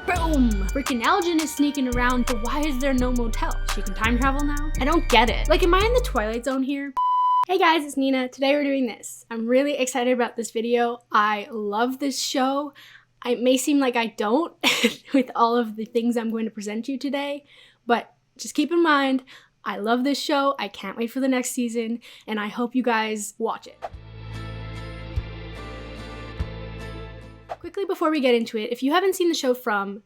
Boom! Freaking Elgin is sneaking around, but why is there no motel? She can time travel now? I don't get it. Like, am I in the Twilight Zone here? Hey guys, it's Nina. Today we're doing this. I'm really excited about this video. I love this show. It may seem like I don't with all of the things I'm going to present you today, but just keep in mind, I love this show. I can't wait for the next season, and I hope you guys watch it. Quickly before we get into it, if you haven't seen the show from,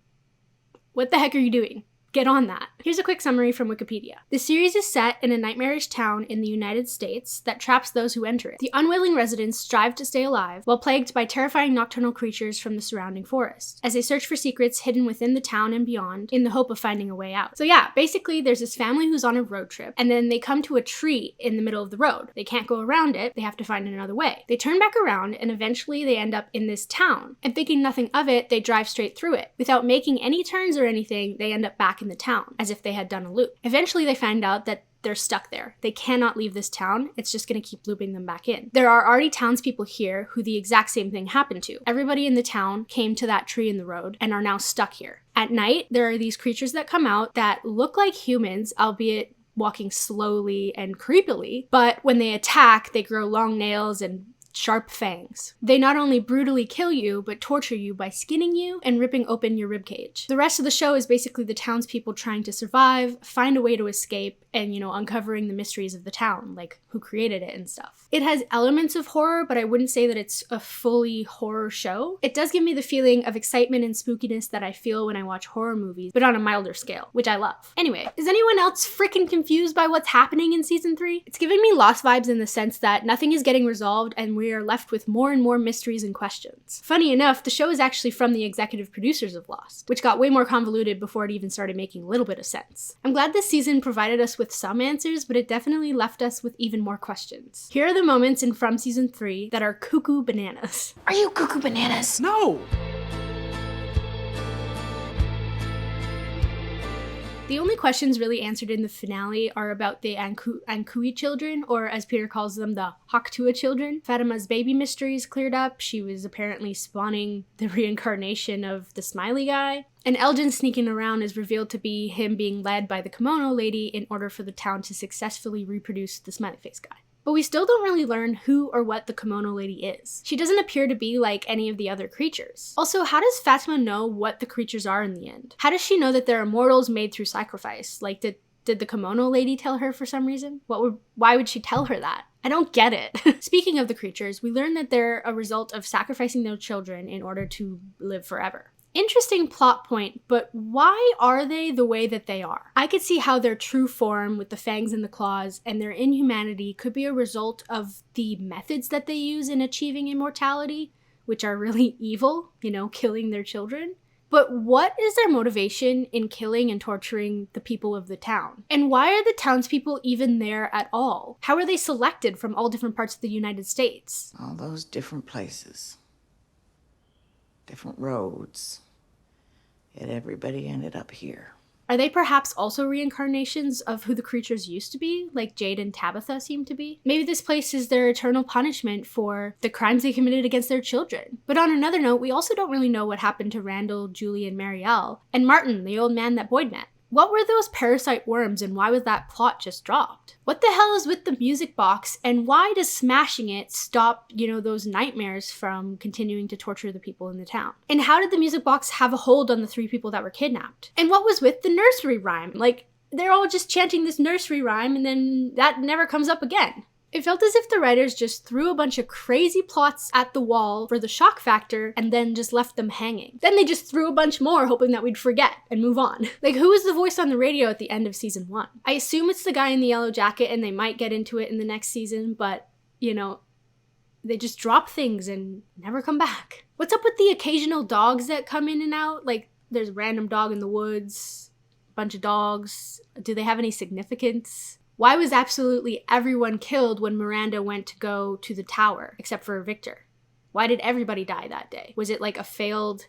what the heck are you doing? Get on that. Here's a quick summary from Wikipedia. The series is set in a nightmarish town in the United States that traps those who enter it. The unwilling residents strive to stay alive while plagued by terrifying nocturnal creatures from the surrounding forest, as they search for secrets hidden within the town and beyond in the hope of finding a way out. So yeah, basically there's this family who's on a road trip, and then they come to a tree in the middle of the road. They can't go around it, they have to find another way. They turn back around, and eventually they end up in this town. And thinking nothing of it, they drive straight through it. Without making any turns or anything, they end up back in the town, as if they had done a loop. Eventually they find out that they're stuck there. They cannot leave this town. It's just gonna keep looping them back in. There are already townspeople here who the exact same thing happened to. Everybody in the town came to that tree in the road and are now stuck here. At night, there are these creatures that come out that look like humans, albeit walking slowly and creepily, but when they attack, they grow long nails and sharp fangs. They not only brutally kill you, but torture you by skinning you and ripping open your ribcage. The rest of the show is basically the townspeople trying to survive, find a way to escape, and, uncovering the mysteries of the town, like who created it and stuff. It has elements of horror, but I wouldn't say that it's a fully horror show. It does give me the feeling of excitement and spookiness that I feel when I watch horror movies, but on a milder scale, which I love. Anyway, is anyone else freaking confused by what's happening in season 3? It's giving me Lost vibes in the sense that nothing is getting resolved and we are left with more and more mysteries and questions. Funny enough, the show is actually from the executive producers of Lost, which got way more convoluted before it even started making a little bit of sense. I'm glad this season provided us with some answers, but it definitely left us with even more questions. Here are the moments in From season 3 that are cuckoo bananas. Are you cuckoo bananas? No! The only questions really answered in the finale are about the Ankui children, or as Peter calls them, the Haktua children. Fatima's baby mystery is cleared up. She was apparently spawning the reincarnation of the smiley guy. And Elgin sneaking around is revealed to be him being led by the kimono lady in order for the town to successfully reproduce the smiley face guy. But we still don't really learn who or what the kimono lady is. She doesn't appear to be like any of the other creatures. Also, how does Fatima know what the creatures are in the end? How does she know that they're immortals made through sacrifice? Like, did the kimono lady tell her for some reason? Why would she tell her that? I don't get it. Speaking of the creatures, we learn that they're a result of sacrificing their children in order to live forever. Interesting plot point, but why are they the way that they are? I could see how their true form with the fangs and the claws and their inhumanity could be a result of the methods that they use in achieving immortality, which are really evil, killing their children. But what is their motivation in killing and torturing the people of the town? And why are the townspeople even there at all? How are they selected from all different parts of the United States? All those different places. Different roads. Yet everybody ended up here. Are they perhaps also reincarnations of who the creatures used to be, like Jade and Tabitha seem to be? Maybe this place is their eternal punishment for the crimes they committed against their children. But on another note, we also don't really know what happened to Randall, Julie, and Marielle, and Martin, the old man that Boyd met. What were those parasite worms and why was that plot just dropped? What the hell is with the music box and why does smashing it stop, those nightmares from continuing to torture the people in the town? And how did the music box have a hold on the 3 people that were kidnapped? And what was with the nursery rhyme? Like, they're all just chanting this nursery rhyme and then that never comes up again. It felt as if the writers just threw a bunch of crazy plots at the wall for the shock factor and then just left them hanging. Then they just threw a bunch more hoping that we'd forget and move on. Like, who was the voice on the radio at the end of season 1? I assume it's the guy in the yellow jacket and they might get into it in the next season, but, they just drop things and never come back. What's up with the occasional dogs that come in and out? Like, there's a random dog in the woods, a bunch of dogs. Do they have any significance? Why was absolutely everyone killed when Miranda went to go to the tower, except for Victor? Why did everybody die that day? Was it like a failed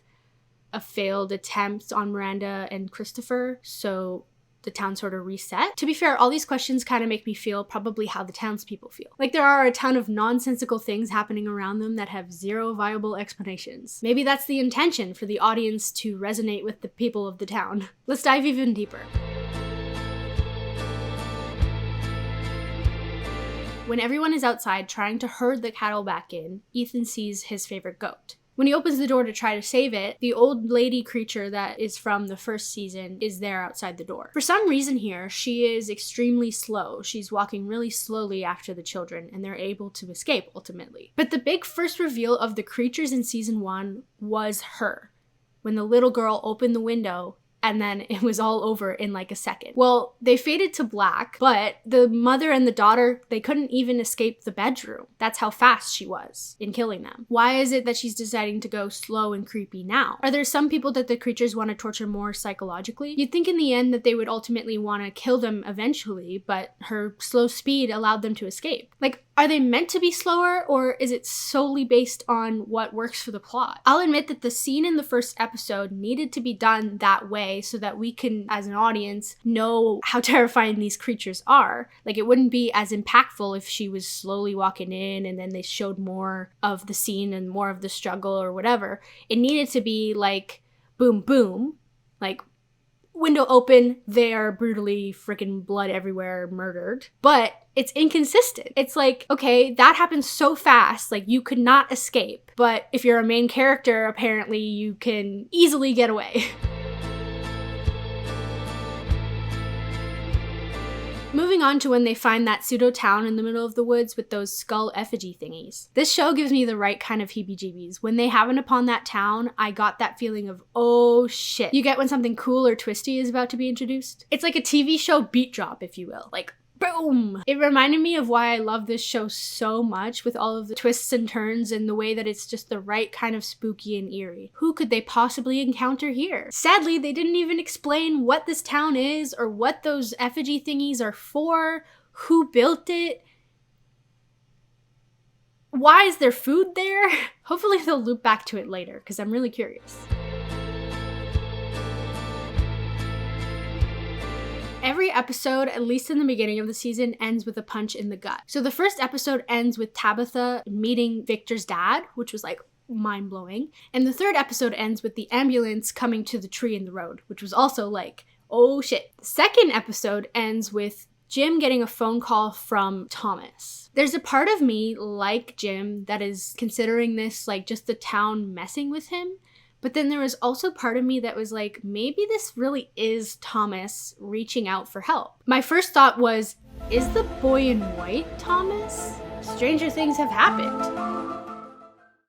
attempt on Miranda and Christopher? So the town sort of reset? To be fair, all these questions kind of make me feel probably how the townspeople feel. Like there are a ton of nonsensical things happening around them that have zero viable explanations. Maybe that's the intention, for the audience to resonate with the people of the town. Let's dive even deeper. When everyone is outside trying to herd the cattle back in, Ethan sees his favorite goat. When he opens the door to try to save it, the old lady creature that is from the first season is there outside the door. For some reason here, she is extremely slow. She's walking really slowly after the children, and they're able to escape ultimately. But the big first reveal of the creatures in season 1 was her, when the little girl opened the window and then it was all over in like a second. Well, they faded to black, but the mother and the daughter, they couldn't even escape the bedroom. That's how fast she was in killing them. Why is it that she's deciding to go slow and creepy now? Are there some people that the creatures want to torture more psychologically? You'd think in the end that they would ultimately want to kill them eventually, but her slow speed allowed them to escape. Like, are they meant to be slower, or is it solely based on what works for the plot? I'll admit that the scene in the first episode needed to be done that way so that we can, as an audience, know how terrifying these creatures are. Like, it wouldn't be as impactful if she was slowly walking in and then they showed more of the scene and more of the struggle or whatever. It needed to be like, boom, boom, like, window open, they are brutally freaking blood everywhere, murdered. But it's inconsistent. It's like, okay, that happens so fast, like you could not escape. But if you're a main character, apparently you can easily get away. Moving on to when they find that pseudo town in the middle of the woods with those skull effigy thingies. This show gives me the right kind of heebie-jeebies. When they happen upon that town, I got that feeling of, oh shit. You get when something cool or twisty is about to be introduced? It's like a TV show beat drop, if you will. Like, boom! It reminded me of why I love this show so much, with all of the twists and turns and the way that it's just the right kind of spooky and eerie. Who could they possibly encounter here? Sadly, they didn't even explain what this town is or what those effigy thingies are for, who built it. Why is there food there? Hopefully they'll loop back to it later, because I'm really curious. Every episode, at least in the beginning of the season, ends with a punch in the gut. So the first episode ends with Tabitha meeting Victor's dad, which was like mind-blowing. And the third episode ends with the ambulance coming to the tree in the road, which was also like, oh shit. The second episode ends with Jim getting a phone call from Thomas. There's a part of me, like Jim, that is considering this like just the town messing with him. But then there was also part of me that was like, maybe this really is Thomas reaching out for help. My first thought was, is the boy in white Thomas? Stranger things have happened.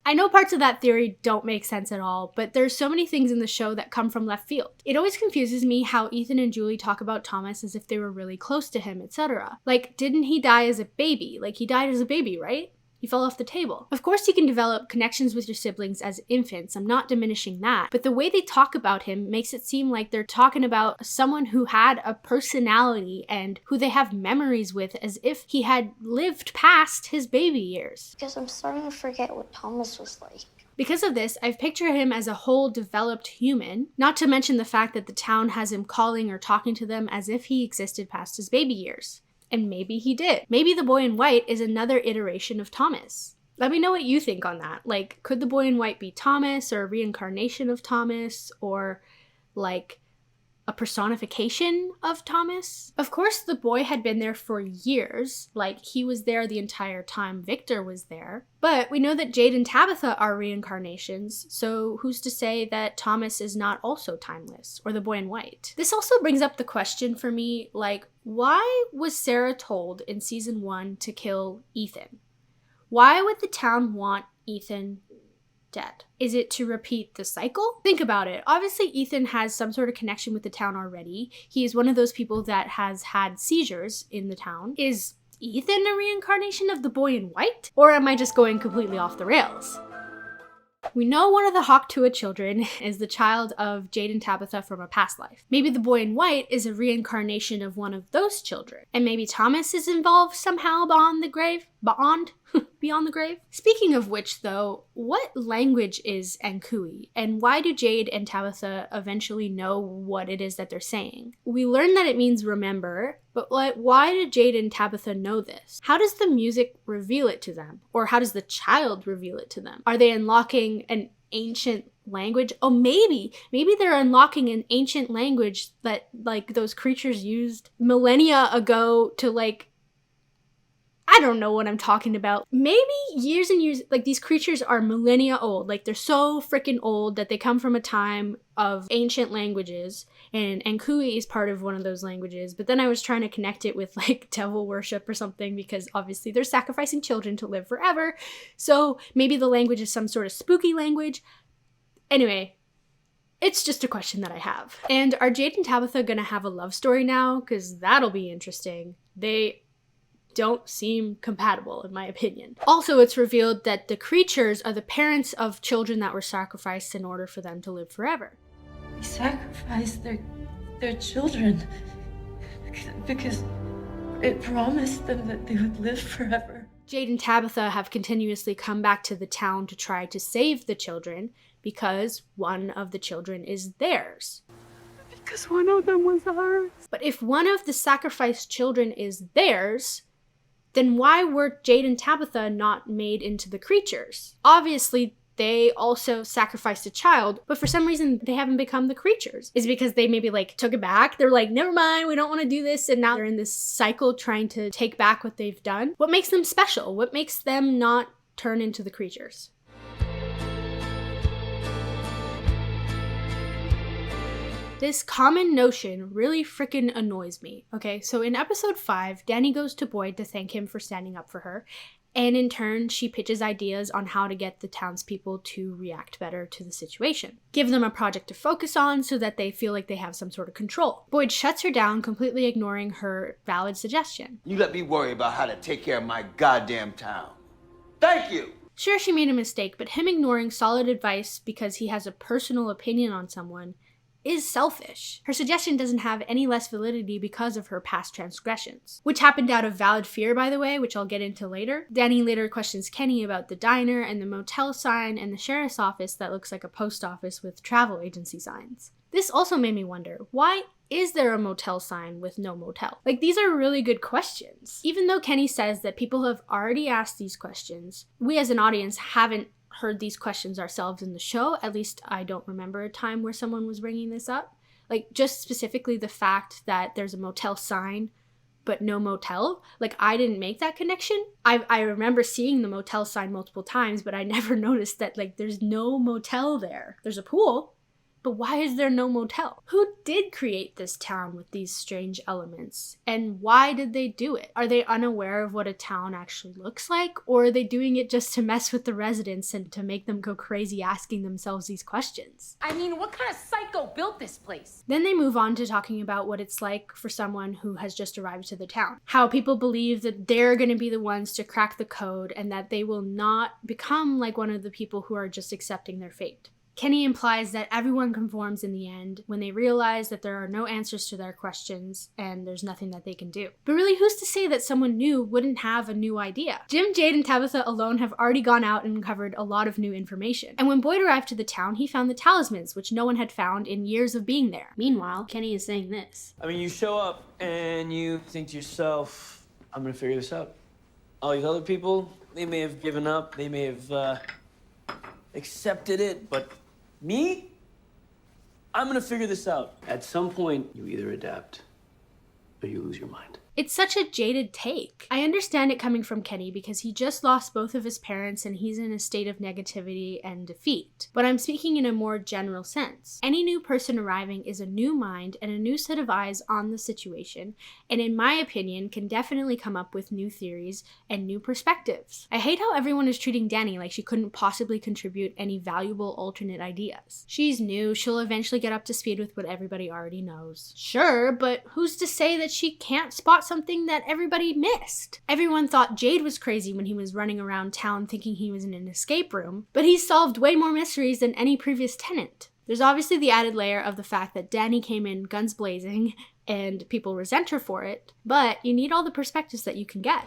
I know parts of that theory don't make sense at all, but there's so many things in the show that come from left field. It always confuses me how Ethan and Julie talk about Thomas as if they were really close to him, etc. Like, didn't he die as a baby? Like, he died as a baby, right? He fell off the table. Of course you can develop connections with your siblings as infants, I'm not diminishing that, but the way they talk about him makes it seem like they're talking about someone who had a personality and who they have memories with, as if he had lived past his baby years. Because I'm starting to forget what Thomas was like. Because of this, I've pictured him as a whole developed human, not to mention the fact that the town has him calling or talking to them as if he existed past his baby years. And maybe he did. Maybe the boy in white is another iteration of Thomas. Let me know what you think on that. Like, could the boy in white be Thomas, or a reincarnation of Thomas, or like a personification of Thomas? Of course, the boy had been there for years. Like, he was there the entire time Victor was there. But we know that Jade and Tabitha are reincarnations, so who's to say that Thomas is not also timeless, or the boy in white? This also brings up the question for me, like, why was Sara told in season 1 to kill Ethan? Why would the town want Ethan dead? Is it to repeat the cycle? Think about it. Obviously, Ethan has some sort of connection with the town already. He is one of those people that has had seizures in the town. Is Ethan a reincarnation of the boy in white? Or am I just going completely off the rails? We know one of the Hawk-Tuah children is the child of Jade and Tabitha from a past life. Maybe the boy in white is a reincarnation of one of those children. And maybe Thomas is involved somehow beyond the grave? Beyond? beyond the grave. Speaking of which, though, what language is Ankui, and why do Jade and Tabitha eventually know what it is that they're saying? We learn that it means remember, but why did Jade and Tabitha know this? How does the music reveal it to them? Or how does the child reveal it to them? Are they unlocking an ancient language? Oh, maybe they're unlocking an ancient language that, like, those creatures used millennia ago to, like, I don't know what I'm talking about. Maybe years and years, like, these creatures are millennia old. Like, they're so freaking old that they come from a time of ancient languages, and Ankui is part of one of those languages. But then I was trying to connect it with, like, devil worship or something, because obviously they're sacrificing children to live forever. So maybe the language is some sort of spooky language. Anyway, it's just a question that I have. And are Jade and Tabitha gonna have a love story now? Because that'll be interesting. They don't seem compatible, in my opinion. Also, it's revealed that the creatures are the parents of children that were sacrificed in order for them to live forever. They sacrificed their children because it promised them that they would live forever. Jade and Tabitha have continuously come back to the town to try to save the children because one of the children is theirs. Because one of them was ours. But if one of the sacrificed children is theirs, then why were Jade and Tabitha not made into the creatures? Obviously, they also sacrificed a child, but for some reason, they haven't become the creatures. Is it because they maybe, like, took it back? They're like, never mind, we don't want to do this, and now they're in this cycle trying to take back what they've done? What makes them special? What makes them not turn into the creatures? This common notion really freaking annoys me. Okay, so in episode 5, Danny goes to Boyd to thank him for standing up for her, and in turn, she pitches ideas on how to get the townspeople to react better to the situation. Give them a project to focus on so that they feel like they have some sort of control. Boyd shuts her down, completely ignoring her valid suggestion. You let me worry about how to take care of my goddamn town. Thank you! Sure, she made a mistake, but him ignoring solid advice because he has a personal opinion on someone is selfish. Her suggestion doesn't have any less validity because of her past transgressions, which happened out of valid fear, by the way, which I'll get into later. Danny later questions Kenny about the diner and the motel sign and the sheriff's office that looks like a post office with travel agency signs. This also made me wonder, why is there a motel sign with no motel? Like, these are really good questions. Even though Kenny says that people have already asked these questions, we as an audience haven't heard these questions ourselves in the show. At least I don't remember a time where someone was bringing this up. Like, just specifically the fact that there's a motel sign but no motel. Like, I didn't make that connection. I remember seeing the motel sign multiple times, but I never noticed that, like, there's no motel there. There's a pool, but why is there no motel? Who did create this town with these strange elements? And why did they do it? Are they unaware of what a town actually looks like? Or are they doing it just to mess with the residents and to make them go crazy asking themselves these questions? I mean, what kind of psycho built this place? Then they move on to talking about what it's like for someone who has just arrived to the town. How people believe that they're going to be the ones to crack the code and that they will not become like one of the people who are just accepting their fate. Kenny implies that everyone conforms in the end when they realize that there are no answers to their questions and there's nothing that they can do. But really, who's to say that someone new wouldn't have a new idea? Jim, Jade, and Tabitha alone have already gone out and uncovered a lot of new information. And when Boyd arrived to the town, he found the talismans, which no one had found in years of being there. Meanwhile, Kenny is saying this. I mean, you show up and you think to yourself, I'm gonna figure this out. All these other people, they may have given up, they may have accepted it, but me? I'm gonna figure this out. At some point, you either adapt or you lose your mind. It's such a jaded take. I understand it coming from Kenny because he just lost both of his parents and he's in a state of negativity and defeat. But I'm speaking in a more general sense. Any new person arriving is a new mind and a new set of eyes on the situation, and in my opinion, can definitely come up with new theories and new perspectives. I hate how everyone is treating Danny like she couldn't possibly contribute any valuable alternate ideas. She's new, she'll eventually get up to speed with what everybody already knows. Sure, but who's to say that she can't spot something that everybody missed? Everyone thought Jade was crazy when he was running around town thinking he was in an escape room, but he solved way more mysteries than any previous tenant. There's obviously the added layer of the fact that Danny came in guns blazing and people resent her for it, but you need all the perspectives that you can get.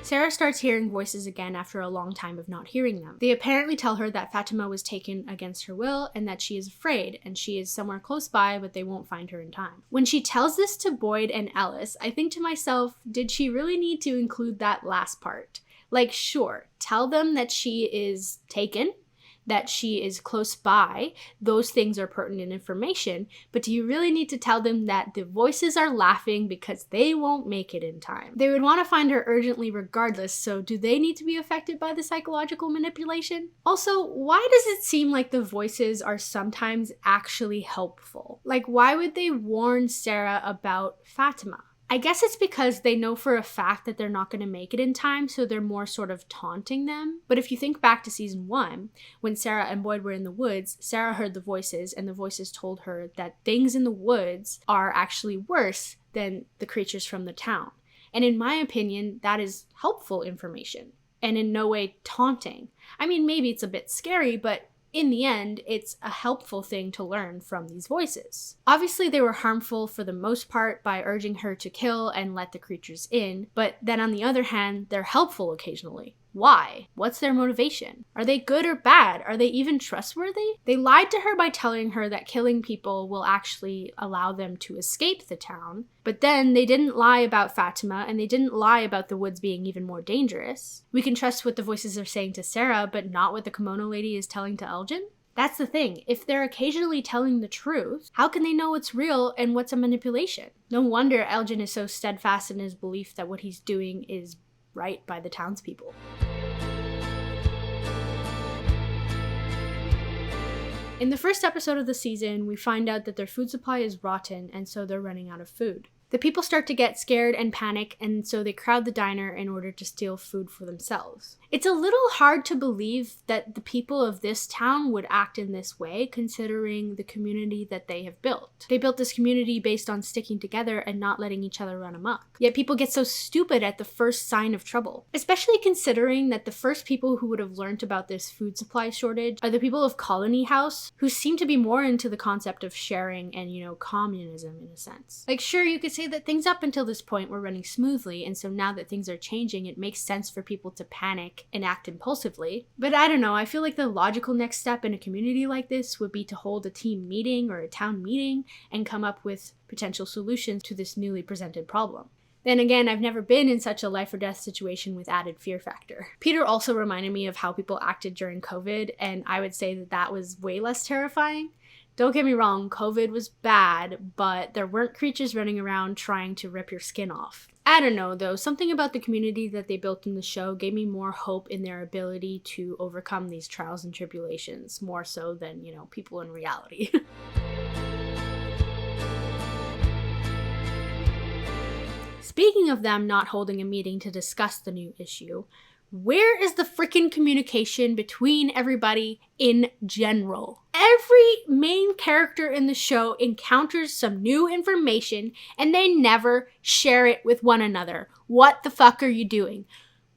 Sara starts hearing voices again after a long time of not hearing them. They apparently tell her that Fatima was taken against her will and that she is afraid and she is somewhere close by, but they won't find her in time. When she tells this to Boyd and Ellis, I think to myself, did she really need to include that last part? Like, sure, tell them that she is taken, that she is close by, those things are pertinent information, but do you really need to tell them that the voices are laughing because they won't make it in time? They would want to find her urgently regardless, so do they need to be affected by the psychological manipulation? Also, why does it seem like the voices are sometimes actually helpful? Like, why would they warn Sara about Fatima? I guess it's because they know for a fact that they're not going to make it in time, so they're more sort of taunting them. But if you think back to season 1, when Sara and Boyd were in the woods, Sara heard the voices, and the voices told her that things in the woods are actually worse than the creatures from the town. And in my opinion, that is helpful information, and in no way taunting. I mean, maybe it's a bit scary, but in the end, it's a helpful thing to learn from these voices. Obviously, they were harmful for the most part by urging her to kill and let the creatures in, but then on the other hand, they're helpful occasionally. Why? What's their motivation? Are they good or bad? Are they even trustworthy? They lied to her by telling her that killing people will actually allow them to escape the town, but then they didn't lie about Fatima and they didn't lie about the woods being even more dangerous. We can trust what the voices are saying to Sara, but not what the kimono lady is telling to Elgin? That's the thing. If they're occasionally telling the truth, how can they know what's real and what's a manipulation? No wonder Elgin is so steadfast in his belief that what he's doing is right by the townspeople. In the first episode of the season, we find out that their food supply is rotten, and so they're running out of food. The people start to get scared and panic, and so they crowd the diner in order to steal food for themselves. It's a little hard to believe that the people of this town would act in this way, considering the community that they have built. They built this community based on sticking together and not letting each other run amok. Yet people get so stupid at the first sign of trouble, especially considering that the first people who would have learned about this food supply shortage are the people of Colony House, who seem to be more into the concept of sharing and, communism in a sense. Like, sure, you could say that things up until this point were running smoothly, and so now that things are changing, it makes sense for people to panic and act impulsively. But I don't know, I feel like the logical next step in a community like this would be to hold a team meeting or a town meeting and come up with potential solutions to this newly presented problem. Then again, I've never been in such a life or death situation with added fear factor. Peter also reminded me of how people acted during COVID, and I would say that that was way less terrifying. Don't get me wrong, COVID was bad, but there weren't creatures running around trying to rip your skin off. I don't know though, something about the community that they built in the show gave me more hope in their ability to overcome these trials and tribulations, more so than, people in reality. Speaking of them not holding a meeting to discuss the new issue, where is the frickin' communication between everybody in general? Every main character in the show encounters some new information and they never share it with one another. What the fuck are you doing?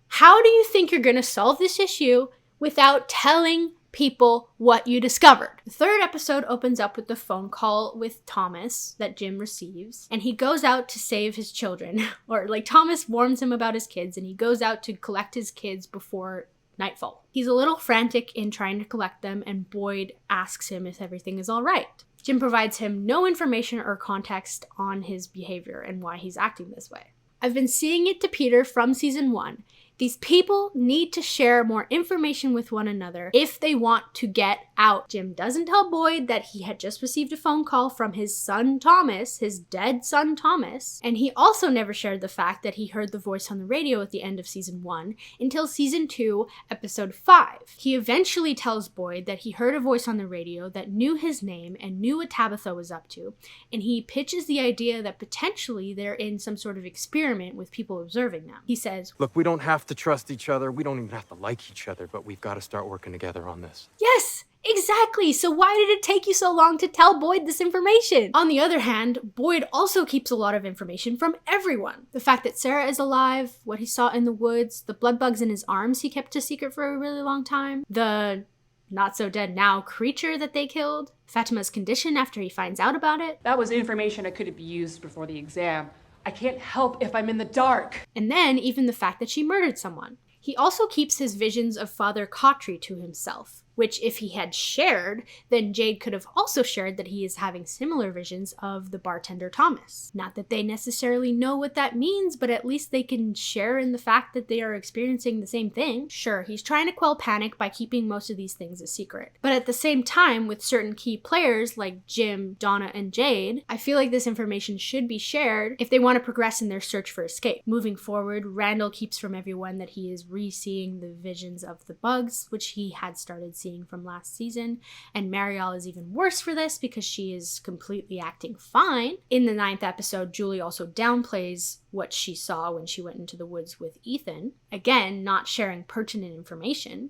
How do you think you're gonna solve this issue without telling people what you discovered? The third episode opens up with the phone call with Thomas that Jim receives, and he goes out to save his children. Or Thomas warns him about his kids, and he goes out to collect his kids before nightfall. He's a little frantic in trying to collect them, and Boyd asks him if everything is all right. Jim provides him no information or context on his behavior and why he's acting this way. I've been seeing it to Peter from season 1. These people need to share more information with one another if they want to get out. Jim doesn't tell Boyd that he had just received a phone call from his son Thomas, his dead son Thomas, and he also never shared the fact that he heard the voice on the radio at the end of season 1 until season 2, episode 5. He eventually tells Boyd that he heard a voice on the radio that knew his name and knew what Tabitha was up to, and he pitches the idea that potentially they're in some sort of experiment with people observing them. He says, "Look, we don't have to trust each other. We don't even have to like each other, but we've got to start working together on this." Yes, exactly. So why did it take you so long to tell Boyd this information? On the other hand, Boyd also keeps a lot of information from everyone. The fact that Sara is alive, what he saw in the woods, the blood bugs in his arms he kept a secret for a really long time, the not so dead now creature that they killed, Fatima's condition after he finds out about it. That was information that could be used before the exam. I can't help if I'm in the dark. And then even the fact that she murdered someone. He also keeps his visions of Father Cautry to himself, which if he had shared, then Jade could have also shared that he is having similar visions of the bartender Thomas. Not that they necessarily know what that means, but at least they can share in the fact that they are experiencing the same thing. Sure, he's trying to quell panic by keeping most of these things a secret. But at the same time, with certain key players like Jim, Donna, and Jade, I feel like this information should be shared if they want to progress in their search for escape. Moving forward, Randall keeps from everyone that he is re-seeing the visions of the bugs, which he had started seeing from last season, and Marielle is even worse for this because she is completely acting fine. In the 9th episode, Julie also downplays what she saw when she went into the woods with Ethan. Again, not sharing pertinent information.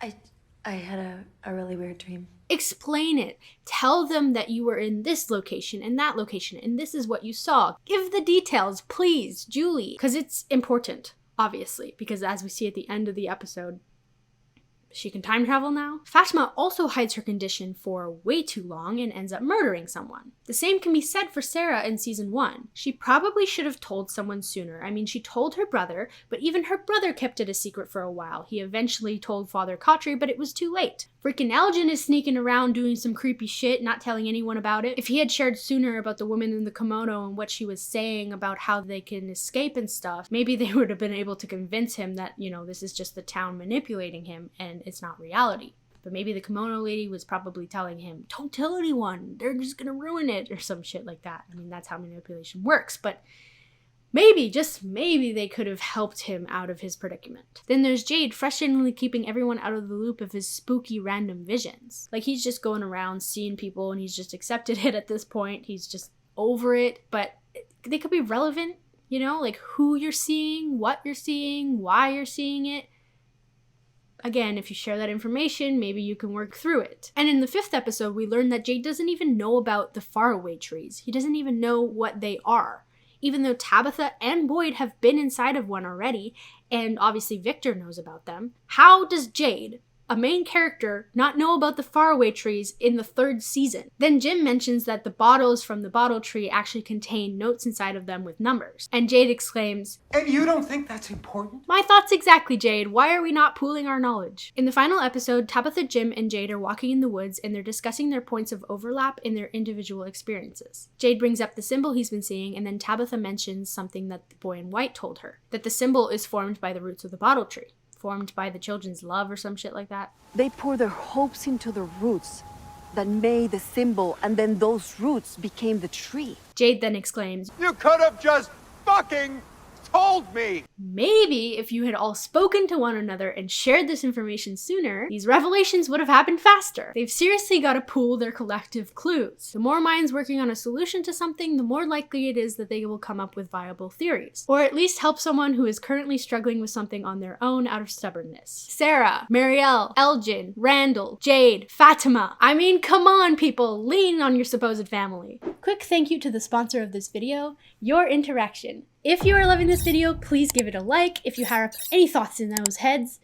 I had a really weird dream. Explain it. Tell them that you were in this location and that location and this is what you saw. Give the details, please, Julie, because it's important. Obviously, because as we see at the end of the episode, she can time travel now. Fatima also hides her condition for way too long and ends up murdering someone. The same can be said for Sara in season 1. She probably should have told someone sooner. I mean, she told her brother, but even her brother kept it a secret for a while. He eventually told Father Cautry, but it was too late. Freaking Elgin is sneaking around doing some creepy shit, not telling anyone about it. If he had shared sooner about the woman in the kimono and what she was saying about how they can escape and stuff, maybe they would have been able to convince him that, you know, this is just the town manipulating him and it's not reality. But maybe the kimono lady was probably telling him, don't tell anyone, they're just gonna ruin it, or some shit like that. I mean, that's how manipulation works, but maybe, just maybe, they could have helped him out of his predicament. Then there's Jade, frustratingly keeping everyone out of the loop of his spooky random visions. Like, he's just going around seeing people and he's just accepted it at this point. He's just over it, but they could be relevant, you know, like who you're seeing, what you're seeing, why you're seeing it. Again, if you share that information, maybe you can work through it. And in the 5th episode, we learn that Jade doesn't even know about the faraway trees. He doesn't even know what they are. Even though Tabitha and Boyd have been inside of one already, and obviously Victor knows about them, how does Jade, a main character, not know about the faraway trees in the 3rd season? Then Jim mentions that the bottles from the bottle tree actually contain notes inside of them with numbers. And Jade exclaims, And you don't think that's important? my thoughts exactly, Jade. Why are we not pooling our knowledge? In the final episode, Tabitha, Jim, and Jade are walking in the woods and they're discussing their points of overlap in their individual experiences. Jade brings up the symbol he's been seeing, and then Tabitha mentions something that the boy in white told her, that the symbol is formed by the roots of the bottle tree. Formed by the children's love or some shit like that. They pour their hopes into the roots that made the symbol, and then those roots became the tree. Jade then exclaims, You could have just fucking told me! maybe if you had all spoken to one another and shared this information sooner, these revelations would have happened faster. They've seriously got to pool their collective clues. The more minds working on a solution to something, the more likely it is that they will come up with viable theories. Or at least help someone who is currently struggling with something on their own out of stubbornness. Sara, Marielle, Elgin, Randall, Jade, Fatima. I mean, come on people, lean on your supposed family. Quick thank you to the sponsor of this video, Your Interaction. If you are loving this video, please give it a like. If you have any thoughts in those heads,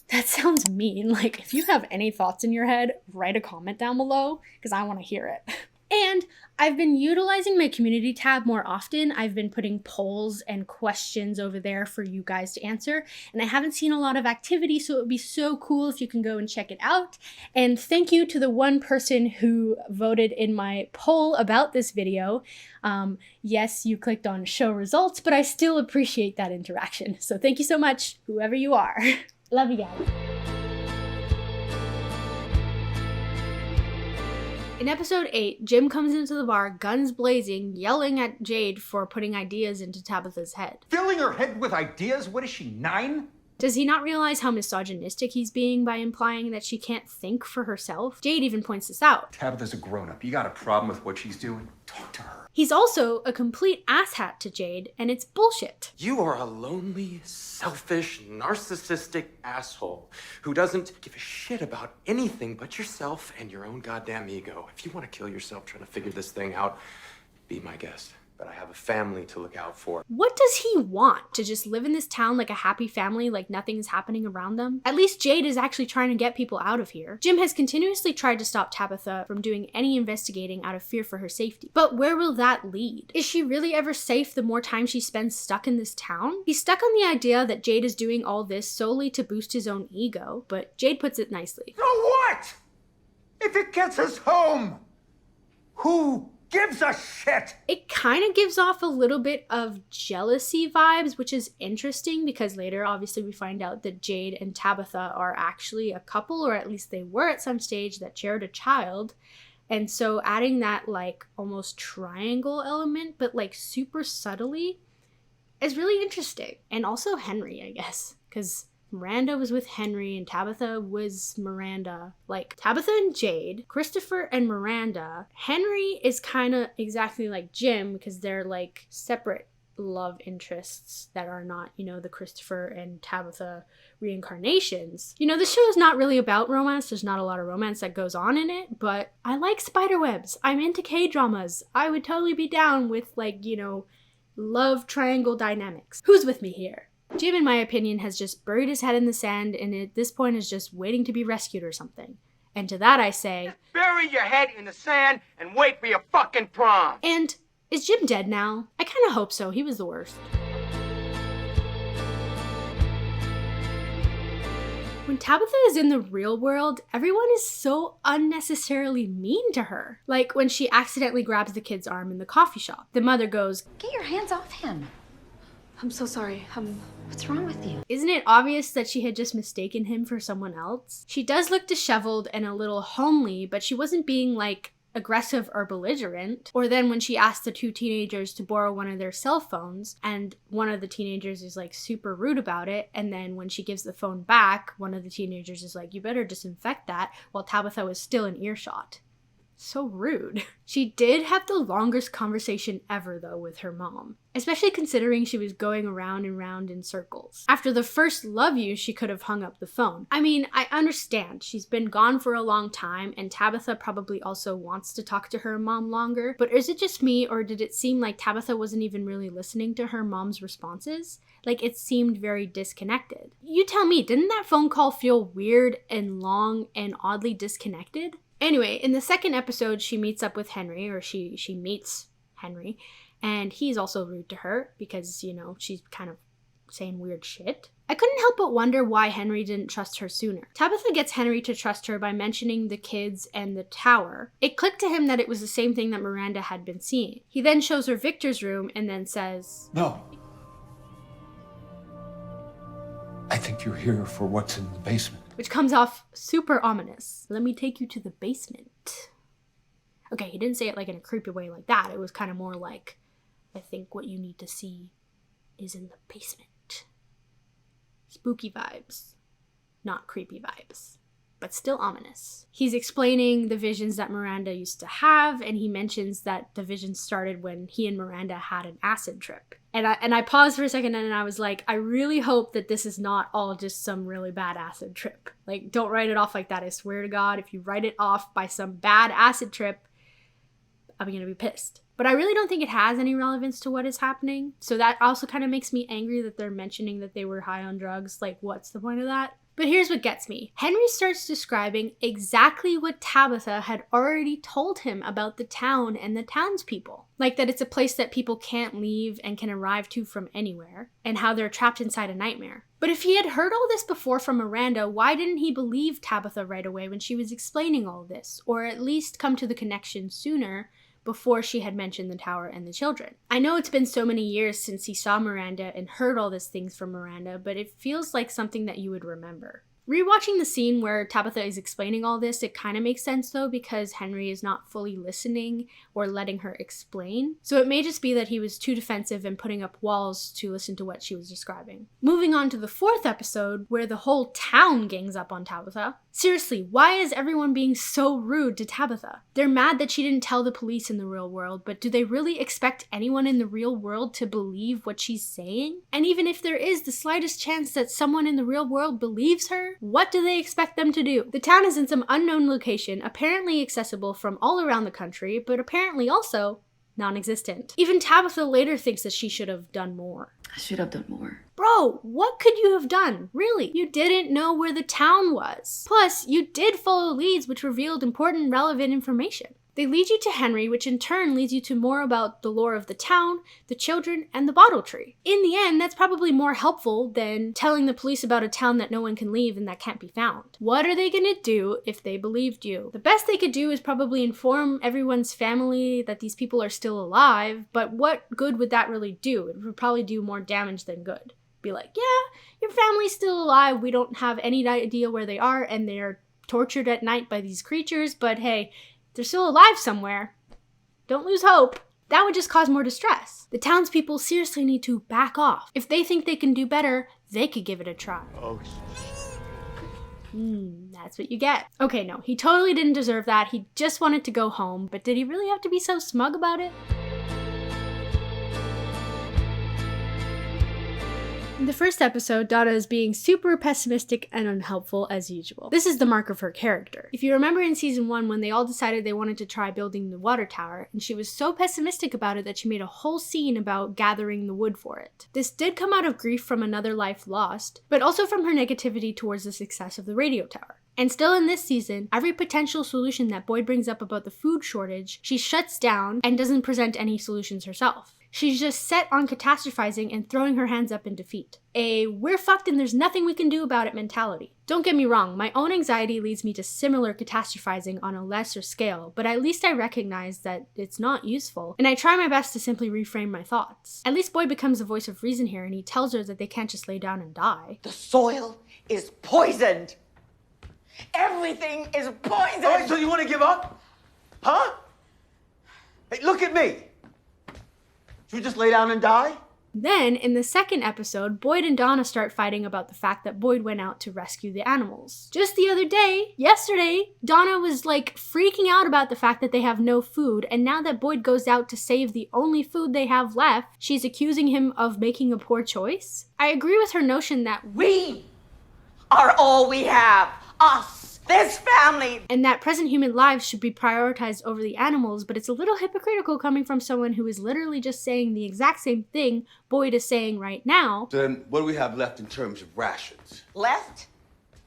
that sounds mean. Like, if you have any thoughts in your head, write a comment down below, because I want to hear it. And I've been utilizing my community tab more often. I've been putting polls and questions over there for you guys to answer, and I haven't seen a lot of activity, so it would be so cool if you can go and check it out. And thank you to the one person who voted in my poll about this video. Yes, you clicked on show results, but I still appreciate that interaction. So thank you so much, whoever you are. Love you guys. In episode 8, Jim comes into the bar, guns blazing, yelling at Jade for putting ideas into Tabitha's head. Filling her head with ideas? What is she, 9? Does he not realize how misogynistic he's being by implying that she can't think for herself? Jade even points this out. Tabitha's a grown-up. You got a problem with what she's doing? Talk to her. He's also a complete asshat to Jade, and it's bullshit. You are a lonely, selfish, narcissistic asshole who doesn't give a shit about anything but yourself and your own goddamn ego. If you want to kill yourself trying to figure this thing out, be my guest. but I have a family to look out for. What does he want? To just live in this town like a happy family, like nothing is happening around them? At least Jade is actually trying to get people out of here. Jim has continuously tried to stop Tabitha from doing any investigating out of fear for her safety. But where will that lead? Is she really ever safe the more time she spends stuck in this town? He's stuck on the idea that Jade is doing all this solely to boost his own ego, but Jade puts it nicely. So what? If it gets us home, who gives a shit? It kind of gives off a little bit of jealousy vibes, which is interesting because later, obviously, we find out that Jade and Tabitha are actually a couple, or at least they were at some stage, that shared a child. And so adding that like almost triangle element, but like super subtly, is really interesting. And also Henry, I guess, because Miranda was with Henry and Tabitha was Miranda. Like Tabitha and Jade, Christopher and Miranda. Henry is kind of exactly like Jim because they're like separate love interests that are not, you know, the Christopher and Tabitha reincarnations. You know, the show is not really about romance. There's not a lot of romance that goes on in it, but I like spiderwebs. I'm into K-dramas. I would totally be down with like, you know, love triangle dynamics. Who's with me here? Jim, in my opinion, has just buried his head in the sand and at this point is just waiting to be rescued or something. And to that I say, bury your head in the sand and wait for your fucking prom. And is Jim dead now? I kind of hope so. He was the worst. When Tabitha is in the real world, everyone is so unnecessarily mean to her. Like when she accidentally grabs the kid's arm in the coffee shop. The mother goes, Get your hands off him. I'm so sorry. What's wrong with you? Isn't it obvious that she had just mistaken him for someone else? She does look disheveled and a little homely, but she wasn't being like aggressive or belligerent. Or then when she asked the two teenagers to borrow one of their cell phones and one of the teenagers is like super rude about it, and then when she gives the phone back, one of the teenagers is like, you better disinfect that, while Tabitha was still in earshot. So rude. She did have the longest conversation ever though with her mom, especially considering she was going around and round in circles. After the first love you, she could have hung up the phone. I mean, I understand she's been gone for a long time and Tabitha probably also wants to talk to her mom longer, but is it just me or did it seem like Tabitha wasn't even really listening to her mom's responses? Like it seemed very disconnected. You tell me, didn't that phone call feel weird and long and oddly disconnected? Anyway, in the second episode, she meets up with Henry, or she meets Henry, and he's also rude to her because, you know, she's kind of saying weird shit. I couldn't help but wonder why Henry didn't trust her sooner. Tabitha gets Henry to trust her by mentioning the kids and the tower. It clicked to him that it was the same thing that Miranda had been seeing. He then shows her Victor's room and then says, No. I think you're here for what's in the basement. Which comes off super ominous. Let me take you to the basement. Okay, he didn't say it like in a creepy way like that. It was kind of more like, I think what you need to see is in the basement. Spooky vibes, not creepy vibes, but still ominous. He's explaining the visions that Miranda used to have, and he mentions that the visions started when he and Miranda had an acid trip. And I paused for a second and I was like, I really hope that this is not all just some really bad acid trip. Like, don't write it off like that. I swear to God, if you write it off by some bad acid trip, I'm gonna be pissed. But I really don't think it has any relevance to what is happening. So that also kind of makes me angry that they're mentioning that they were high on drugs. Like, what's the point of that? But here's what gets me. Henry starts describing exactly what Tabitha had already told him about the town and the townspeople. Like that it's a place that people can't leave and can arrive to from anywhere, and how they're trapped inside a nightmare. But if he had heard all this before from Miranda, why didn't he believe Tabitha right away when she was explaining all this? Or at least come to the connection sooner before she had mentioned the tower and the children. I know it's been so many years since he saw Miranda and heard all these things from Miranda, but it feels like something that you would remember. Rewatching the scene where Tabitha is explaining all this, it kind of makes sense though, because Henry is not fully listening or letting her explain. So it may just be that he was too defensive and putting up walls to listen to what she was describing. Moving on to the fourth episode, where the whole town gangs up on Tabitha. Seriously, why is everyone being so rude to Tabitha? They're mad that she didn't tell the police in the real world, but do they really expect anyone in the real world to believe what she's saying? And even if there is the slightest chance that someone in the real world believes her, what do they expect them to do? The town is in some unknown location, apparently accessible from all around the country, but apparently also non-existent. Even Tabitha later thinks that she should have done more. I should have done more. Bro, what could you have done? Really? You didn't know where the town was. Plus, you did follow leads which revealed important, relevant information. They lead you to Henry, which in turn leads you to more about the lore of the town, the children, and the bottle tree. In the end, that's probably more helpful than telling the police about a town that no one can leave and that can't be found. What are they gonna do if they believed you? The best they could do is probably inform everyone's family that these people are still alive, but what good would that really do? It would probably do more damage than good. Be like, yeah, your family's still alive, we don't have any idea where they are, and they're tortured at night by these creatures, but hey, they're still alive somewhere. Don't lose hope. That would just cause more distress. The townspeople seriously need to back off. If they think they can do better, they could give it a try. Oh, That's what you get. Okay, no, he totally didn't deserve that. He just wanted to go home, but did he really have to be so smug about it? In the first episode, Donna is being super pessimistic and unhelpful as usual. This is the mark of her character. If you remember in season 1 when they all decided they wanted to try building the water tower, and she was so pessimistic about it that she made a whole scene about gathering the wood for it. This did come out of grief from another life lost, but also from her negativity towards the success of the radio tower. And still in this season, every potential solution that Boyd brings up about the food shortage, she shuts down and doesn't present any solutions herself. She's just set on catastrophizing and throwing her hands up in defeat. A we're fucked and there's nothing we can do about it mentality. Don't get me wrong, my own anxiety leads me to similar catastrophizing on a lesser scale, but at least I recognize that it's not useful, and I try my best to simply reframe my thoughts. At least Boyd becomes the voice of reason here, and he tells her that they can't just lay down and die. The soil is poisoned. Everything is poisoned. All right, so you want to give up? Huh? Hey, look at me. Should we just lay down and die? Then, in the second episode, Boyd and Donna start fighting about the fact that Boyd went out to rescue the animals. Just the other day, yesterday, Donna was like freaking out about the fact that they have no food, and now that Boyd goes out to save the only food they have left, she's accusing him of making a poor choice. I agree with her notion that We are all we have. Us. This family! And that present human lives should be prioritized over the animals, but it's a little hypocritical coming from someone who is literally just saying the exact same thing Boyd is saying right now. Then what do we have left in terms of rations? Left?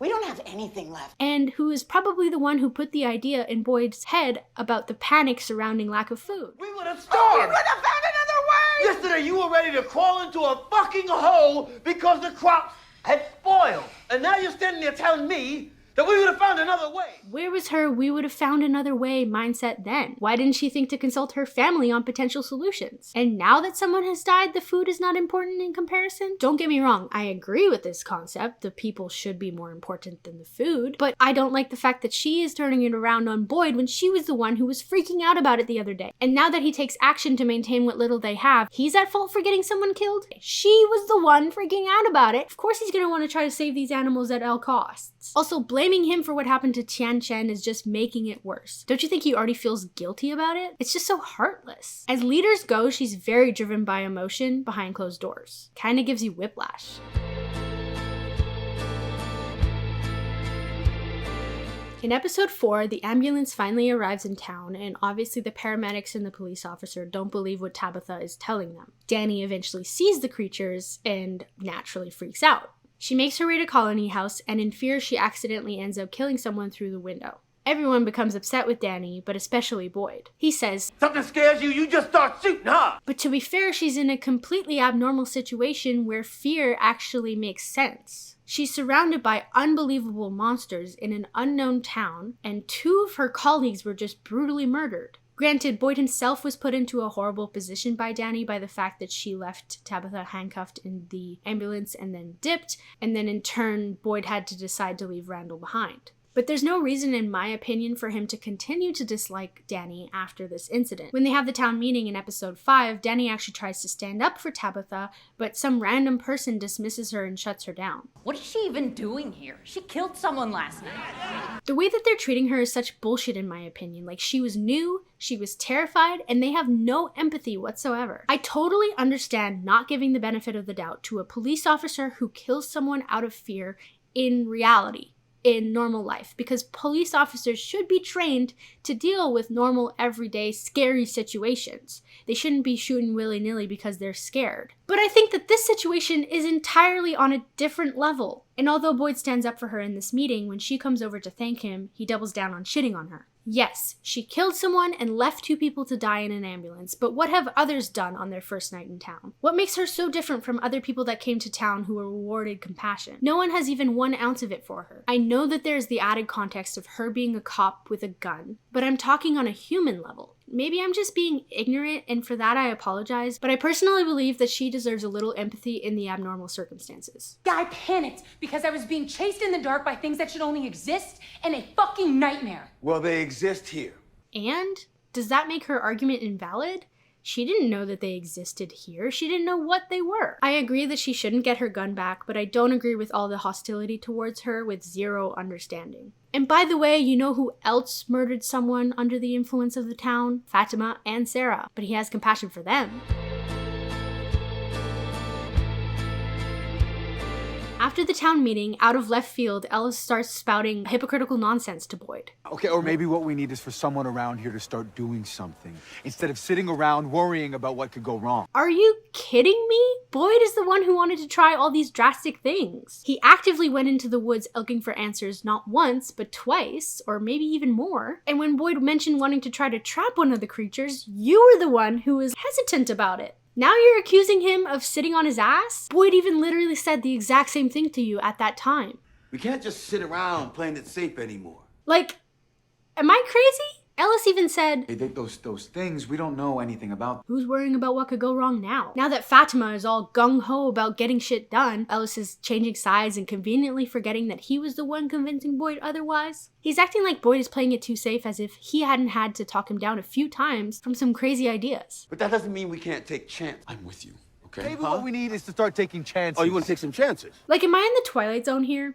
We don't have anything left. And who is probably the one who put the idea in Boyd's head about the panic surrounding lack of food. We would have starved! We would have found another way! Yesterday you were ready to crawl into a fucking hole because the crops had spoiled. And now you're standing there telling me that we would have found another way. Where was her "we would have found another way" mindset then? Why didn't she think to consult her family on potential solutions? And now that someone has died, the food is not important in comparison? Don't get me wrong, I agree with this concept. The people should be more important than the food. But I don't like the fact that she is turning it around on Boyd when she was the one who was freaking out about it the other day. And now that he takes action to maintain what little they have, he's at fault for getting someone killed? She was the one freaking out about it. Of course he's gonna want to try to save these animals at all costs. Also, blaming him for what happened to Tian-Chen is just making it worse. Don't you think he already feels guilty about it? It's just so heartless. As leaders go, she's very driven by emotion behind closed doors. Kinda gives you whiplash. In episode 4, the ambulance finally arrives in town, and obviously the paramedics and the police officer don't believe what Tabitha is telling them. Danny eventually sees the creatures and naturally freaks out. She makes her way to Colony House, and in fear she accidentally ends up killing someone through the window. Everyone becomes upset with Danny, but especially Boyd. He says, "Something scares you, you just start shooting, huh?" But to be fair, she's in a completely abnormal situation where fear actually makes sense. She's surrounded by unbelievable monsters in an unknown town, and 2 of her colleagues were just brutally murdered. Granted, Boyd himself was put into a horrible position by Danny by the fact that she left Tabitha handcuffed in the ambulance and then dipped, and then in turn, Boyd had to decide to leave Randall behind. But there's no reason, in my opinion, for him to continue to dislike Danny after this incident. When they have the town meeting in episode 5, Danny actually tries to stand up for Tabitha, but some random person dismisses her and shuts her down. What is she even doing here? She killed someone last night. The way that they're treating her is such bullshit, in my opinion. Like, she was new, she was terrified, and they have no empathy whatsoever. I totally understand not giving the benefit of the doubt to a police officer who kills someone out of fear in reality. in normal life, because police officers should be trained to deal with normal, everyday, scary situations. They shouldn't be shooting willy-nilly because they're scared. But I think that this situation is entirely on a different level. And although Boyd stands up for her in this meeting, when she comes over to thank him, he doubles down on shitting on her. Yes, she killed someone and left 2 people to die in an ambulance, but what have others done on their first night in town? What makes her so different from other people that came to town who were rewarded compassion? No one has even 1 ounce of it for her. I know that there's the added context of her being a cop with a gun, but I'm talking on a human level. Maybe I'm just being ignorant, and for that I apologize, but I personally believe that she deserves a little empathy in the abnormal circumstances. I panicked because I was being chased in the dark by things that should only exist in a fucking nightmare. Well, they exist here. And? Does that make her argument invalid? She didn't know that they existed here. She didn't know what they were. I agree that she shouldn't get her gun back, but I don't agree with all the hostility towards her with 0 understanding. And by the way, you know who else murdered someone under the influence of the town? Fatima and Sara. But he has compassion for them. After the town meeting, out of left field, Ellis starts spouting hypocritical nonsense to Boyd. Okay, or maybe what we need is for someone around here to start doing something, instead of sitting around worrying about what could go wrong. Are you kidding me? Boyd is the one who wanted to try all these drastic things. He actively went into the woods looking for answers not once, but twice, or maybe even more. And when Boyd mentioned wanting to try to trap one of the creatures, you were the one who was hesitant about it. Now you're accusing him of sitting on his ass? Boyd even literally said the exact same thing to you at that time. We can't just sit around playing it safe anymore. Like, am I crazy? Ellis even said, Hey, those things, we don't know anything about. Who's worrying about what could go wrong now? Now that Fatima is all gung-ho about getting shit done, Ellis is changing sides and conveniently forgetting that he was the one convincing Boyd otherwise. He's acting like Boyd is playing it too safe, as if he hadn't had to talk him down a few times from some crazy ideas. But that doesn't mean we can't take chances. I'm with you, okay? Maybe what we need is to start taking chances. Oh, you want to take some chances? Like, am I in the Twilight Zone here?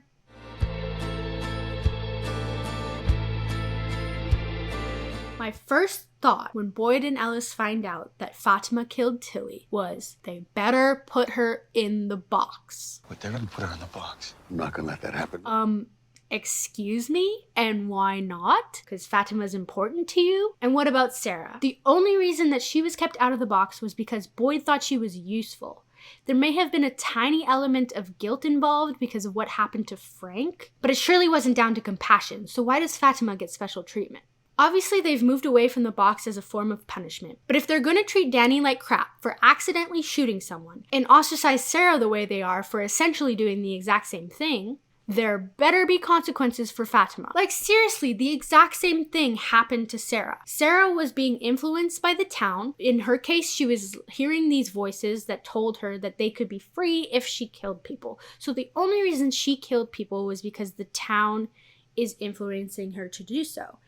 My first thought when Boyd and Ellis find out that Fatima killed Tilly was they better put her in the box. But they're gonna put her in the box. I'm not gonna let that happen. Excuse me? And why not? Because Fatima's important to you? And what about Sara? The only reason that she was kept out of the box was because Boyd thought she was useful. There may have been a tiny element of guilt involved because of what happened to Frank, but it surely wasn't down to compassion, so why does Fatima get special treatment? Obviously, they've moved away from the box as a form of punishment, but if they're gonna treat Danny like crap for accidentally shooting someone and ostracize Sara the way they are for essentially doing the exact same thing, there better be consequences for Fatima. Like, seriously, the exact same thing happened to Sara. Sara was being influenced by the town. In her case, she was hearing these voices that told her that they could be free if she killed people. So the only reason she killed people was because the town is influencing her to do so.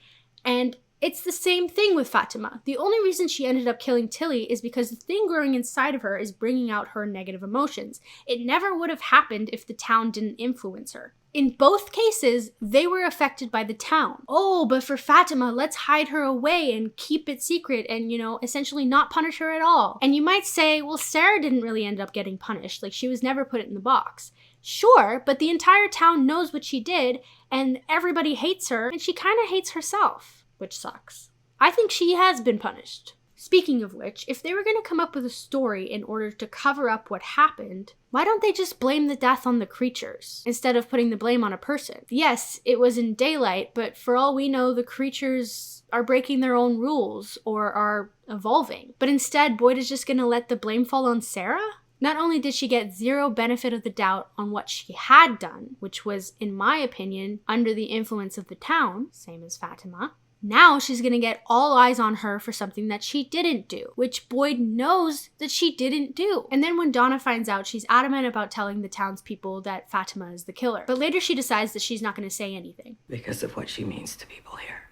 And it's the same thing with Fatima. The only reason she ended up killing Tilly is because the thing growing inside of her is bringing out her negative emotions. It never would have happened if the town didn't influence her. In both cases, they were affected by the town. Oh, but for Fatima, let's hide her away and keep it secret and, essentially not punish her at all. And you might say, well, Sara didn't really end up getting punished. Like, she was never put in the box. Sure, but the entire town knows what she did, and everybody hates her, and she kind of hates herself, which sucks. I think she has been punished. Speaking of which, if they were going to come up with a story in order to cover up what happened, why don't they just blame the death on the creatures, instead of putting the blame on a person? Yes, it was in daylight, but for all we know, the creatures are breaking their own rules, or are evolving. But instead, Boyd is just going to let the blame fall on Sara? Not only did she get 0 benefit of the doubt on what she had done, which was, in my opinion, under the influence of the town, same as Fatima, now she's gonna get all eyes on her for something that she didn't do, which Boyd knows that she didn't do. And then when Donna finds out, she's adamant about telling the townspeople that Fatima is the killer. But later she decides that she's not gonna say anything. Because of what she means to people here.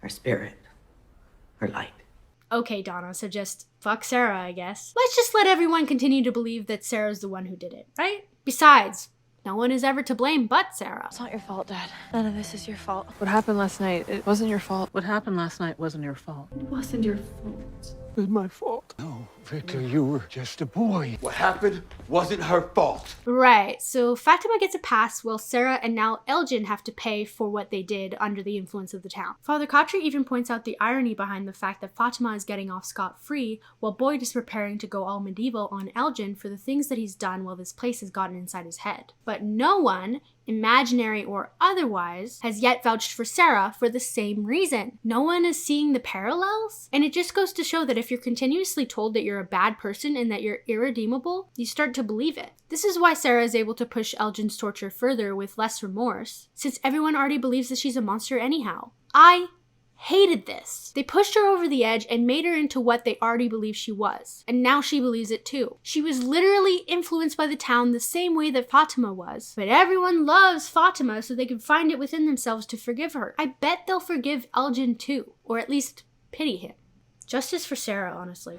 Her spirit. Her light. Okay, Donna, so just fuck Sara, I guess. Let's just let everyone continue to believe that Sara's the one who did it, right? Besides, no one is ever to blame but Sara. It's not your fault, Dad. None of this is your fault. What happened last night, it wasn't your fault. What happened last night wasn't your fault. It wasn't your fault. It's my fault. No, Victor, you were just a boy. What happened wasn't her fault. Right, so Fatima gets a pass while Sara and now Elgin have to pay for what they did under the influence of the town. Father Khatri even points out the irony behind the fact that Fatima is getting off scot-free while Boyd is preparing to go all medieval on Elgin for the things that he's done while this place has gotten inside his head. But no one, imaginary or otherwise, has yet vouched for Sara for the same reason. No one is seeing the parallels? And it just goes to show that if you're continuously told that you're a bad person and that you're irredeemable, you start to believe it. This is why Sara is able to push Elgin's torture further with less remorse, since everyone already believes that she's a monster anyhow. I hated this. They pushed her over the edge and made her into what they already believed she was. And now she believes it too. She was literally influenced by the town the same way that Fatima was. But everyone loves Fatima so they can find it within themselves to forgive her. I bet they'll forgive Elgin too. Or at least pity him. Justice for Sara, honestly.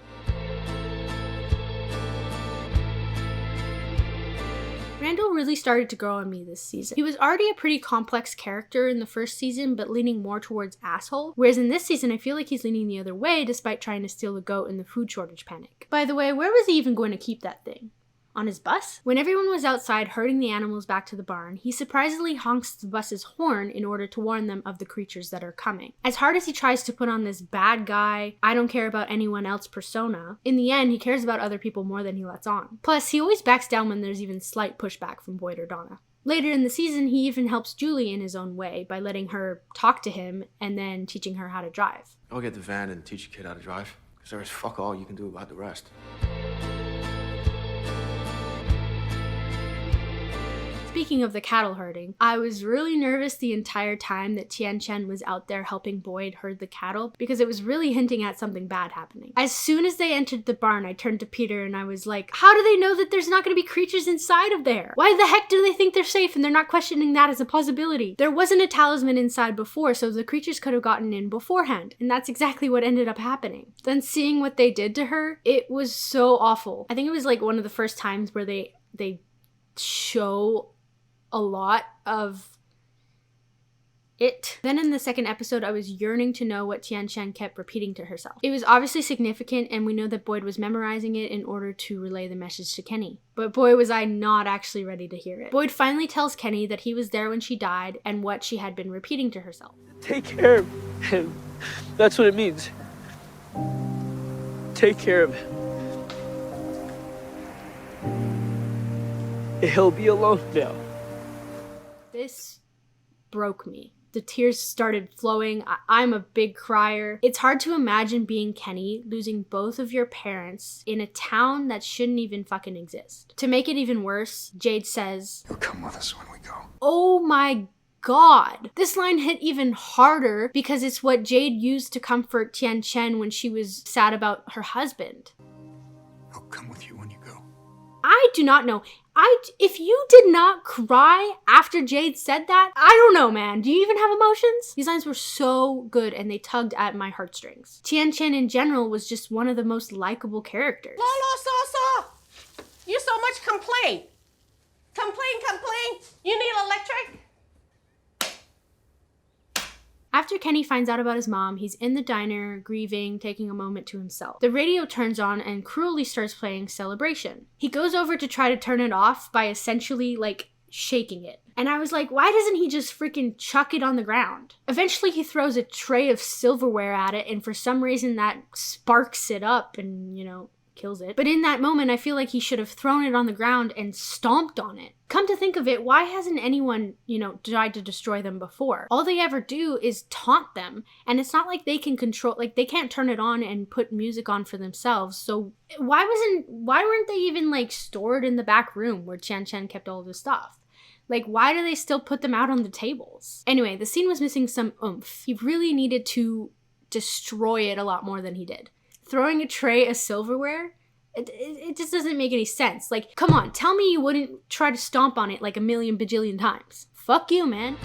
Randall really started to grow on me this season. He was already a pretty complex character in the first season, but leaning more towards asshole. Whereas in this season, I feel like he's leaning the other way despite trying to steal the goat in the food shortage panic. By the way, where was he even going to keep that thing? On his bus? When everyone was outside herding the animals back to the barn, he surprisingly honks the bus's horn in order to warn them of the creatures that are coming. As hard as he tries to put on this bad guy, I don't care about anyone else persona, in the end he cares about other people more than he lets on. Plus, he always backs down when there's even slight pushback from Boyd or Donna. Later in the season, he even helps Julie in his own way by letting her talk to him and then teaching her how to drive. I'll get the van and teach your kid how to drive, because there is fuck all you can do about the rest. Speaking of the cattle herding, I was really nervous the entire time that Tian-Chen was out there helping Boyd herd the cattle because it was really hinting at something bad happening. As soon as they entered the barn, I turned to Peter and I was like, how do they know that there's not going to be creatures inside of there? Why the heck do they think they're safe and they're not questioning that as a possibility? There wasn't a talisman inside before, so the creatures could have gotten in beforehand, and that's exactly what ended up happening. Then seeing what they did to her, it was so awful. I think it was like one of the first times where they show a lot of it. Then in the second episode, I was yearning to know what Tian-Chen kept repeating to herself. It was obviously significant, and we know that Boyd was memorizing it in order to relay the message to Kenny. But boy, was I not actually ready to hear it. Boyd finally tells Kenny that he was there when she died and what she had been repeating to herself. Take care of him. That's what it means. Take care of him. He'll be alone now. This broke me. The tears started flowing. I'm a big crier. It's hard to imagine being Kenny, losing both of your parents in a town that shouldn't even fucking exist. To make it even worse, Jade says, "You'll come with us when we go." Oh my God. This line hit even harder because it's what Jade used to comfort Tian-Chen when she was sad about her husband. I'll come with you when you go. I do not know. If you did not cry after Jade said that, I don't know, man. Do you even have emotions? These lines were so good and they tugged at my heartstrings. Tian-Chen in general was just one of the most likable characters. Lolo, you so much complain. Complain. You need electric? After Kenny finds out about his mom, he's in the diner, grieving, taking a moment to himself. The radio turns on and cruelly starts playing Celebration. He goes over to try to turn it off by essentially, shaking it. And I was like, why doesn't he just freaking chuck it on the ground? Eventually he throws a tray of silverware at it, and for some reason that sparks it up and, kills it. But in that moment, I feel like he should have thrown it on the ground and stomped on it. Come to think of it, why hasn't anyone, tried to destroy them before? All they ever do is taunt them, and it's not like they can control, they can't turn it on and put music on for themselves. So why weren't they even stored in the back room where Tian-Chen kept all of his stuff? Why do they still put them out on the tables? Anyway, the scene was missing some oomph. He really needed to destroy it a lot more than he did. Throwing a tray of silverware, it just doesn't make any sense. Come on, tell me you wouldn't try to stomp on it a million bajillion times. Fuck you, man.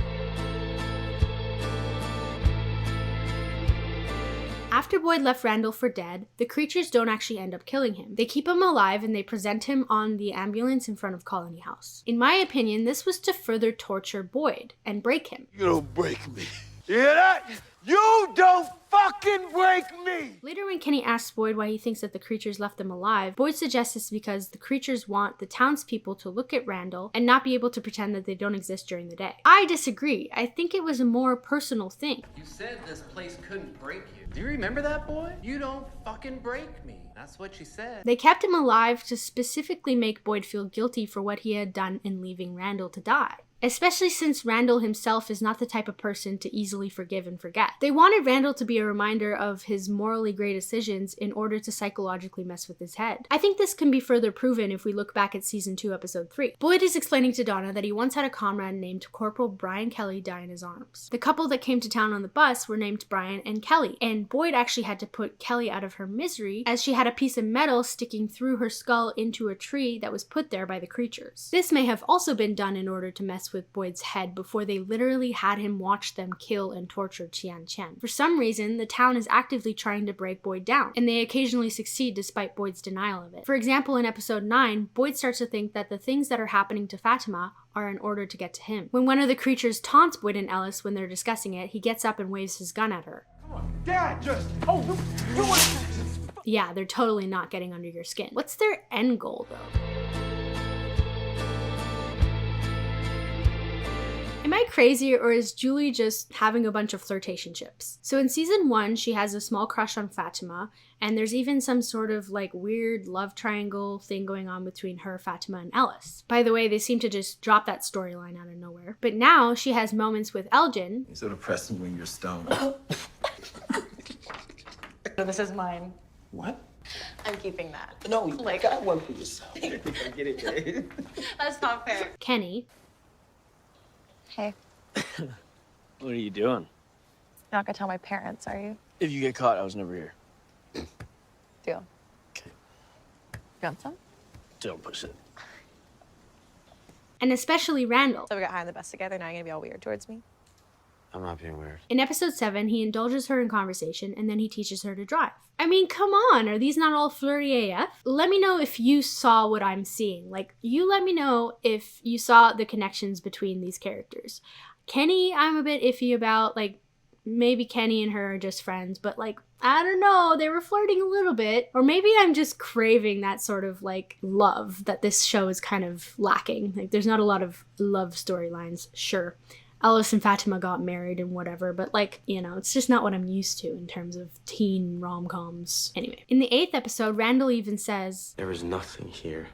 After Boyd left Randall for dead, the creatures don't actually end up killing him. They keep him alive and they present him on the ambulance in front of Colony House. In my opinion, this was to further torture Boyd and break him. You don't break me. You hear that? You don't fucking fucking break me! Later when Kenny asks Boyd why he thinks that the creatures left them alive, Boyd suggests it's because the creatures want the townspeople to look at Randall and not be able to pretend that they don't exist during the day. I disagree. I think it was a more personal thing. You said this place couldn't break you. Do you remember that, boy? You don't fucking break me. That's what she said. They kept him alive to specifically make Boyd feel guilty for what he had done in leaving Randall to die. Especially since Randall himself is not the type of person to easily forgive and forget. They wanted Randall to be a reminder of his morally great decisions in order to psychologically mess with his head. I think this can be further proven if we look back at season 2, episode 3. Boyd is explaining to Donna that he once had a comrade named Corporal Brian Kelly die in his arms. The couple that came to town on the bus were named Brian and Kelly, and Boyd actually had to put Kelly out of her misery as she had a piece of metal sticking through her skull into a tree that was put there by the creatures. This may have also been done in order to mess with Boyd's head before they literally had him watch them kill and torture Tian-Chen. For some reason, the town is actively trying to break Boyd down, and they occasionally succeed despite Boyd's denial of it. For example, in episode 9, Boyd starts to think that the things that are happening to Fatima are in order to get to him. When one of the creatures taunts Boyd and Ellis when they're discussing it, he gets up and waves his gun at her. Come on, Dad, just... Oh, you want to... Yeah, they're totally not getting under your skin. What's their end goal, though? Am I crazy, or is Julie just having a bunch of flirtationships? So in season 1, she has a small crush on Fatima, and there's even some sort of like weird love triangle thing going on between her, Fatima, and Ellis. By the way, they seem to just drop that storyline out of nowhere. But now she has moments with Elgin. You're so depressing when you're stoned. So this is mine. What? I'm keeping that. No, you gotta work for yourself. I get it, Jade. That's not fair. Kenny. Hey, What are you doing? You're not gonna tell my parents, are you? If you get caught, I was never here. Deal. Okay. You want some? Don't push it. And especially Randall. So we got high on the bus together, now you're gonna be all weird towards me? I'm not being weird. In episode 7, he indulges her in conversation and then he teaches her to drive. I mean, come on, are these not all flirty AF? Let me know if you saw what I'm seeing. Like, you let me know if you saw the connections between these characters. Kenny, I'm a bit iffy about, like, maybe Kenny and her are just friends, but like, I don't know, they were flirting a little bit. Or maybe I'm just craving that sort of like love that this show is kind of lacking. Like, there's not a lot of love storylines, sure. Ellis and Fatima got married and whatever, but like, you know, it's just not what I'm used to in terms of teen rom-coms. Anyway, in the 8th episode, Randall even says, "There is nothing here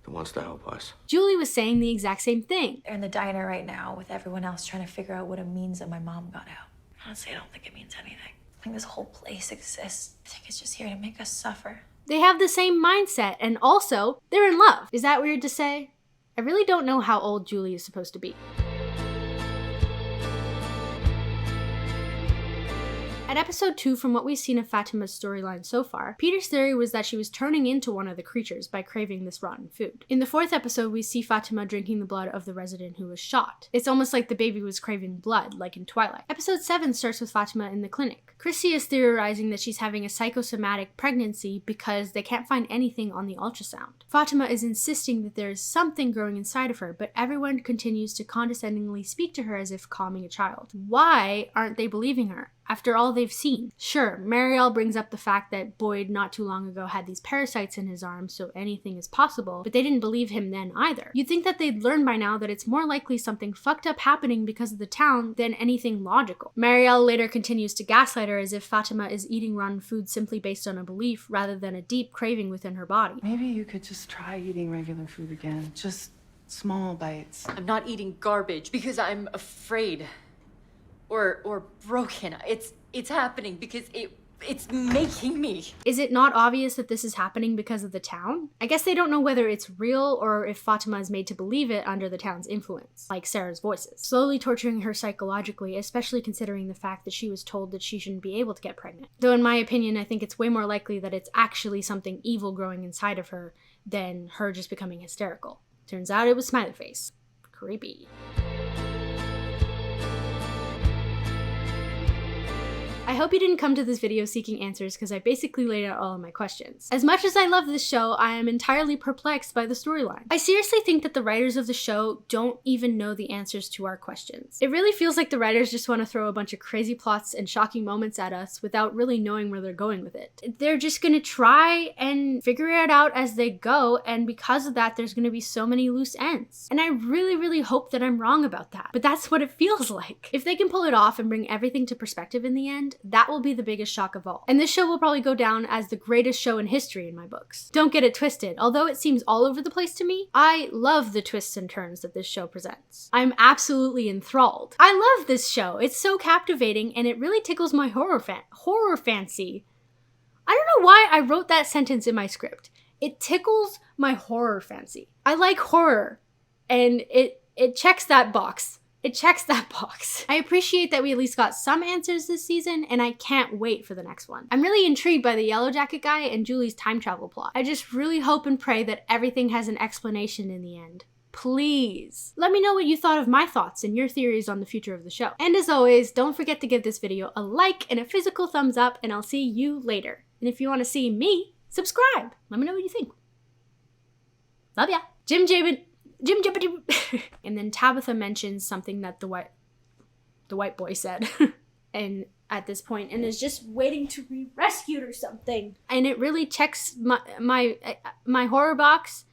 that wants to help us." Julie was saying the exact same thing. They're in the diner right now with everyone else trying to figure out what it means that my mom got out. Honestly, I don't think it means anything. I think this whole place exists. I think it's just here to make us suffer. They have the same mindset, and also, they're in love. Is that weird to say? I really don't know how old Julie is supposed to be. At episode 2, from what we've seen of Fatima's storyline so far, Peter's theory was that she was turning into one of the creatures by craving this rotten food. In the 4th episode, we see Fatima drinking the blood of the resident who was shot. It's almost like the baby was craving blood, like in Twilight. Episode 7 starts with Fatima in the clinic. Chrissy is theorizing that she's having a psychosomatic pregnancy because they can't find anything on the ultrasound. Fatima is insisting that there is something growing inside of her, but everyone continues to condescendingly speak to her as if calming a child. Why aren't they believing her? After all they've seen. Sure, Marielle brings up the fact that Boyd not too long ago had these parasites in his arm, so anything is possible, but they didn't believe him then either. You'd think that they'd learn by now that it's more likely something fucked up happening because of the town than anything logical. Marielle later continues to gaslight her as if Fatima is eating rotten food simply based on a belief rather than a deep craving within her body. Maybe you could just try eating regular food again. Just small bites. I'm not eating garbage because I'm afraid. Or broken. It's happening because it's making me. Is it not obvious that this is happening because of the town? I guess they don't know whether it's real or if Fatima is made to believe it under the town's influence, like Sarah's voices. Slowly torturing her psychologically, especially considering the fact that she was told that she shouldn't be able to get pregnant. Though in my opinion, I think it's way more likely that it's actually something evil growing inside of her than her just becoming hysterical. Turns out it was Smiley Face. Creepy. I hope you didn't come to this video seeking answers because I basically laid out all of my questions. As much as I love this show, I am entirely perplexed by the storyline. I seriously think that the writers of the show don't even know the answers to our questions. It really feels like the writers just want to throw a bunch of crazy plots and shocking moments at us without really knowing where they're going with it. They're just gonna try and figure it out as they go, and because of that, there's gonna be so many loose ends. And I really, really hope that I'm wrong about that, but that's what it feels like. If they can pull it off and bring everything to perspective in the end, that will be the biggest shock of all. And this show will probably go down as the greatest show in history in my books. Don't get it twisted. Although it seems all over the place to me, I love the twists and turns that this show presents. I'm absolutely enthralled. I love this show. It's so captivating and it really tickles my horror fancy. I don't know why I wrote that sentence in my script. It tickles my horror fancy. I like horror and it checks that box. It checks that box. I appreciate that we at least got some answers this season, and I can't wait for the next one. I'm really intrigued by the Yellow Jacket guy and Julie's time travel plot. I just really hope and pray that everything has an explanation in the end. Please. Let me know what you thought of my thoughts and your theories on the future of the show. And as always, don't forget to give this video a like and a physical thumbs up, and I'll see you later. And if you want to see me, subscribe. Let me know what you think. Love ya. Jim. And then Tabitha mentions something that the white boy said and at this point, and is just waiting to be rescued or something. And it really checks my horror box